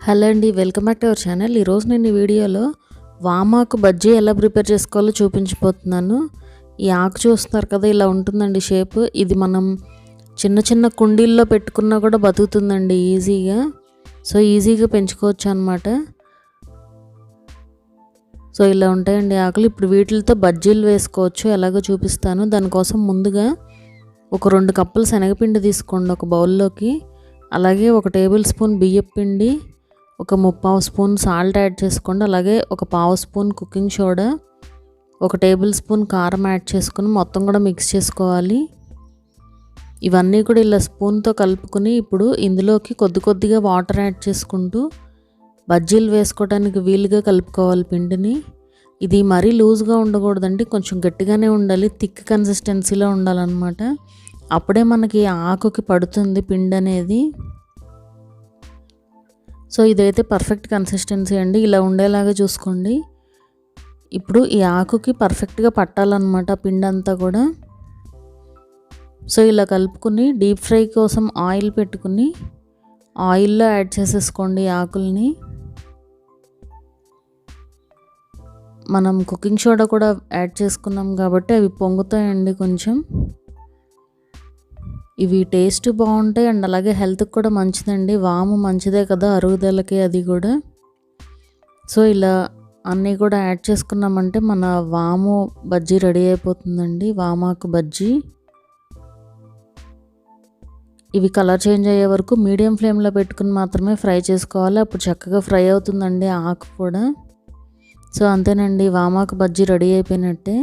Hello అండి, welcome back to our channel. ఈరోజు నేను ఈ వీడియోలో వామాకు బజ్జీ ఎలా ప్రిపేర్ చేసుకోవాలో చూపించబోతున్నాను. ఈ ఆకు చూస్తున్నారు కదా, ఇలా ఉంటుందండి షేప్. ఇది మనం చిన్న చిన్న కుండీల్లో పెట్టుకున్నా కూడా బతుకుతుందండి ఈజీగా. సో ఈజీగా పెంచుకోవచ్చు అనమాట. సో ఇలా ఉంటాయండి ఆకులు. ఇప్పుడు వీటితో బజ్జీలు వేసుకోవచ్చు, ఎలాగో చూపిస్తాను. దానికోసం ముందుగా ఒక 2 కప్పులు శనగపిండి తీసుకోండి ఒక బౌల్లోకి. అలాగే 1 టేబుల్ స్పూన్ బియ్యపు పిండి, ఒక 3/4 స్పూన్ సాల్ట్ యాడ్ చేసుకోండి. అలాగే ఒక 1/2 spoon cooking soda, 1 table spoon కారం యాడ్ చేసుకుని మొత్తం కూడా మిక్స్ చేసుకోవాలి. ఇవన్నీ కూడా ఇలా స్పూన్తో కలుపుకొని ఇప్పుడు ఇందులోకి కొద్దిగా వాటర్ యాడ్ చేసుకుంటూ బజ్జీలు వేసుకోవడానికి వీలుగా కలుపుకోవాలి పిండిని. ఇది మరీ లూజ్గా ఉండకూడదండి, కొంచెం గట్టిగానే ఉండాలి. థిక్ కన్సిస్టెన్సీలో ఉండాలన్నమాట. అప్పుడే మనకి ఆకుకి పడుతుంది పిండి అనేది. సో ఇదైతే పర్ఫెక్ట్ కన్సిస్టెన్సీ అండి, ఇలా ఉండేలాగా చూసుకోండి. ఇప్పుడు ఈ ఆకుకి పర్ఫెక్ట్గా పట్టాలన్నమాట పిండి అంతా కూడా. సో ఇలా కలుపుకొని డీప్ ఫ్రై కోసం ఆయిల్ పెట్టుకుని ఆయిల్లో యాడ్ చేసేసుకోండి ఆకుల్ని. మనం కుకింగ్ సోడా కూడా యాడ్ చేసుకున్నాం కాబట్టి అవి పొంగుతాయండి కొంచెం. ఇవి టేస్ట్ బాగుంటాయి అండ్ అలాగే హెల్త్కి కూడా మంచిదండి. వాము మంచిదే కదా అరుగుదలకి, అది కూడా. సో ఇలా అన్నీ కూడా యాడ్ చేసుకున్నామంటే మన వాము బజ్జీ రెడీ అయిపోతుందండి, వామాకు బజ్జీ. ఇవి కలర్ చేంజ్ అయ్యే వరకు మీడియం ఫ్లేమ్లో పెట్టుకుని మాత్రమే ఫ్రై చేసుకోవాలి, అప్పుడు చక్కగా ఫ్రై అవుతుందండి ఆకు కూడా. సో అంతేనండి, వామాకు బజ్జీ రెడీ అయిపోయినట్టే.